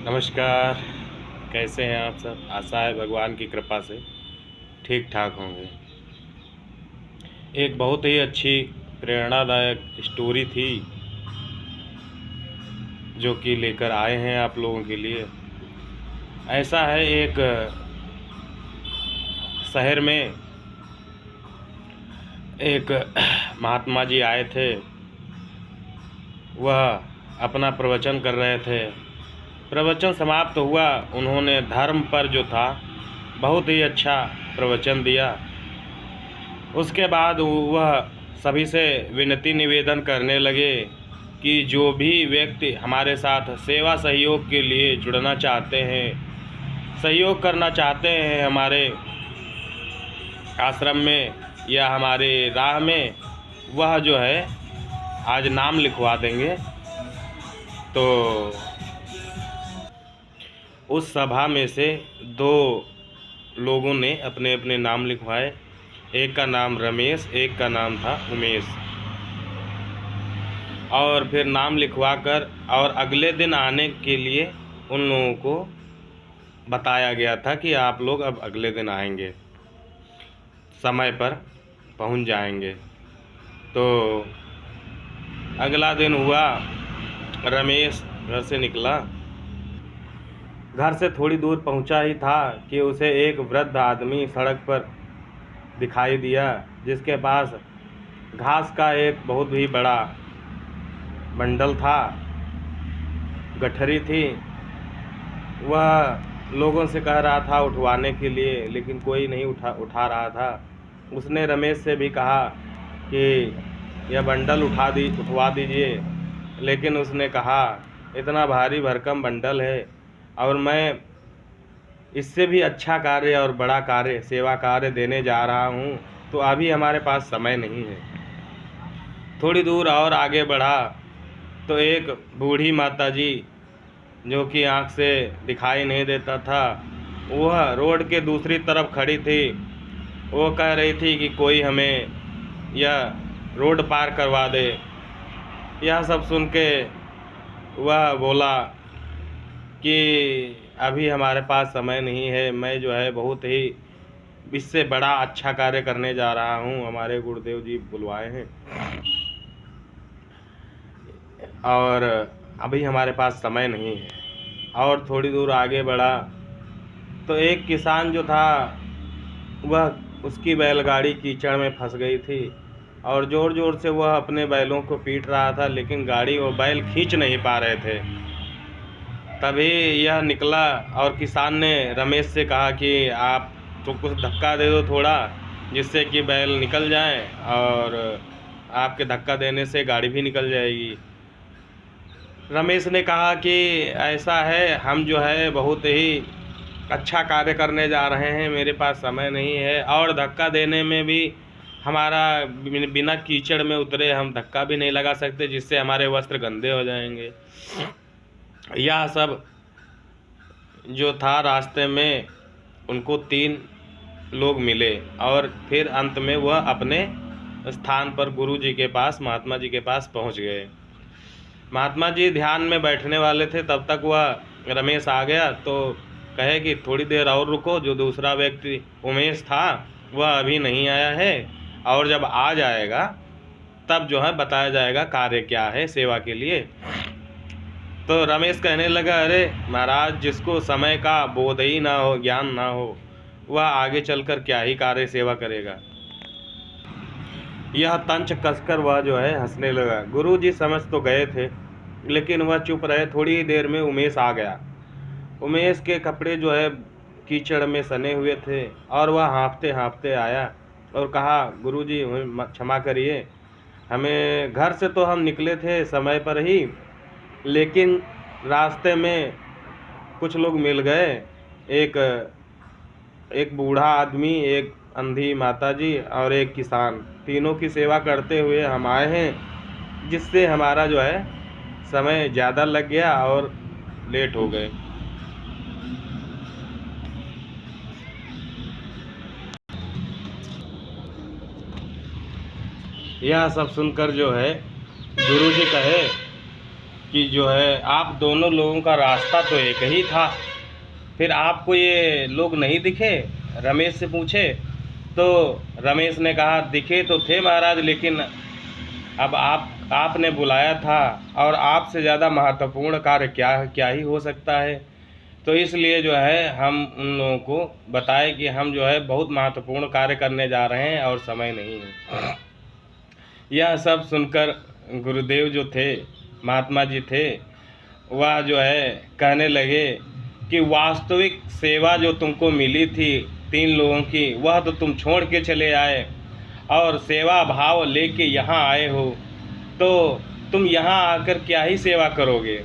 नमस्कार। कैसे हैं आप सब? आशा है भगवान की कृपा से ठीक ठाक होंगे। एक बहुत ही अच्छी प्रेरणादायक स्टोरी थी जो कि लेकर आए हैं आप लोगों के लिए। ऐसा है, एक शहर में एक महात्मा जी आए थे। वह अपना प्रवचन कर रहे थे। प्रवचन समाप्त हुआ। उन्होंने धर्म पर जो था बहुत ही अच्छा प्रवचन दिया। उसके बाद वह सभी से विनती निवेदन करने लगे कि जो भी व्यक्ति हमारे साथ सेवा सहयोग के लिए जुड़ना चाहते हैं, सहयोग करना चाहते हैं हमारे आश्रम में या हमारे राह में, वह जो है आज नाम लिखवा देंगे। तो उस सभा में से दो लोगों ने अपने अपने नाम लिखवाए। एक का नाम रमेश, एक का नाम था उमेश। और फिर नाम लिखवा कर और अगले दिन आने के लिए उन लोगों को बताया गया था कि आप लोग अब अगले दिन आएंगे, समय पर पहुंच जाएंगे। तो अगला दिन हुआ। रमेश घर से निकला। घर से थोड़ी दूर पहुंचा ही था कि उसे एक वृद्ध आदमी सड़क पर दिखाई दिया, जिसके पास घास का एक बहुत ही बड़ा बंडल था, गठरी थी। वह लोगों से कह रहा था उठवाने के लिए, लेकिन कोई नहीं उठा रहा था। उसने रमेश से भी कहा कि यह बंडल उठवा दीजिए, लेकिन उसने कहा इतना भारी भरकम बंडल है और मैं इससे भी अच्छा कार्य और बड़ा कार्य, सेवा कार्य देने जा रहा हूँ, तो अभी हमारे पास समय नहीं है। थोड़ी दूर और आगे बढ़ा तो एक बूढ़ी माता जी, जो कि आँख से दिखाई नहीं देता था, वह रोड के दूसरी तरफ खड़ी थी। वो कह रही थी कि कोई हमें यह रोड पार करवा दे। यह सब सुन के वह बोला कि अभी हमारे पास समय नहीं है, मैं जो है बहुत ही इससे बड़ा अच्छा कार्य करने जा रहा हूँ, हमारे गुरुदेव जी बुलवाए हैं और अभी हमारे पास समय नहीं है। और थोड़ी दूर आगे बढ़ा तो एक किसान जो था, वह उसकी बैलगाड़ी कीचड़ में फंस गई थी और ज़ोर ज़ोर से वह अपने बैलों को पीट रहा था, लेकिन गाड़ी और बैल खींच नहीं पा रहे थे। तभी यह निकला और किसान ने रमेश से कहा कि आप तो कुछ धक्का दे दो थोड़ा, जिससे कि बैल निकल जाए और आपके धक्का देने से गाड़ी भी निकल जाएगी। रमेश ने कहा कि ऐसा है, हम जो है बहुत ही अच्छा कार्य करने जा रहे हैं, मेरे पास समय नहीं है और धक्का देने में भी हमारा बिना कीचड़ में उतरे हम धक्का भी नहीं लगा सकते, जिससे हमारे वस्त्र गंदे हो जाएंगे। यह सब जो था, रास्ते में उनको 3 लोग मिले और फिर अंत में वह अपने स्थान पर गुरु जी के पास, महात्मा जी के पास पहुंच गए। महात्मा जी ध्यान में बैठने वाले थे, तब तक वह रमेश आ गया। तो कहे कि थोड़ी देर और रुको, जो दूसरा व्यक्ति उमेश था वह अभी नहीं आया है और जब आ जाएगा तब जो है बताया जाएगा कार्य क्या है सेवा के लिए। तो रमेश कहने लगा, अरे महाराज, जिसको समय का बोध ही ना हो, ज्ञान ना हो, वह आगे चलकर क्या ही कार्य सेवा करेगा। यह तंच कसकर वह जो है हंसने लगा। गुरु जी समझ तो गए थे, लेकिन वह चुप रहे। थोड़ी देर में उमेश आ गया। उमेश के कपड़े जो है कीचड़ में सने हुए थे और वह हाँफते हाँफते आया और कहा, गुरुजी हमें क्षमा करिए, हमें घर से तो हम निकले थे समय पर ही, लेकिन रास्ते में कुछ लोग मिल गए, एक एक बूढ़ा आदमी, एक अंधी माताजी और एक किसान, तीनों की सेवा करते हुए हम आए हैं, जिससे हमारा जो है समय ज़्यादा लग गया और लेट हो गए। यह सब सुनकर जो है गुरुजी कहे कि जो है आप दोनों लोगों का रास्ता तो एक ही था, फिर आपको ये लोग नहीं दिखे? रमेश से पूछे तो रमेश ने कहा दिखे तो थे महाराज, लेकिन अब आपने बुलाया था और आपसे ज़्यादा महत्वपूर्ण कार्य क्या क्या ही हो सकता है। तो इसलिए जो है हम उन लोगों को बताए कि हम जो है बहुत महत्वपूर्ण कार्य करने जा रहे हैं और समय नहीं है। यह सब सुनकर गुरुदेव जो थे, महात्मा जी थे, वह जो है कहने लगे कि वास्तविक सेवा जो तुमको मिली थी 3 लोगों की, वह तो तुम छोड़ के चले आए और सेवा भाव लेके यहाँ आए हो, तो तुम यहाँ आकर क्या ही सेवा करोगे।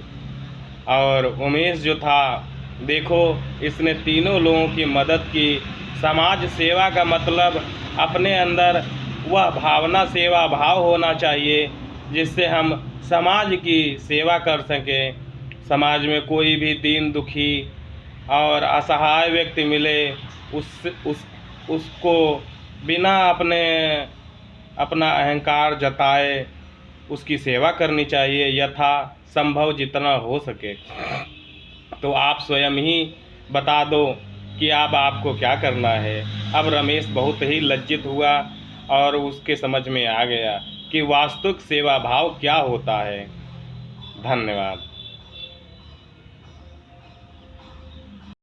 और उमेश जो था, देखो इसने तीनों लोगों की मदद की। समाज सेवा का मतलब अपने अंदर वह भावना, सेवा भाव होना चाहिए जिससे हम समाज की सेवा कर सकें। समाज में कोई भी दीन दुखी और असहाय व्यक्ति मिले, उसको बिना अपना अहंकार जताए उसकी सेवा करनी चाहिए, यथा संभव जितना हो सके। तो आप स्वयं ही बता दो कि अब आपको क्या करना है। अब रमेश बहुत ही लज्जित हुआ और उसके समझ में आ गया कि वास्तविक सेवा भाव क्या होता है। धन्यवाद।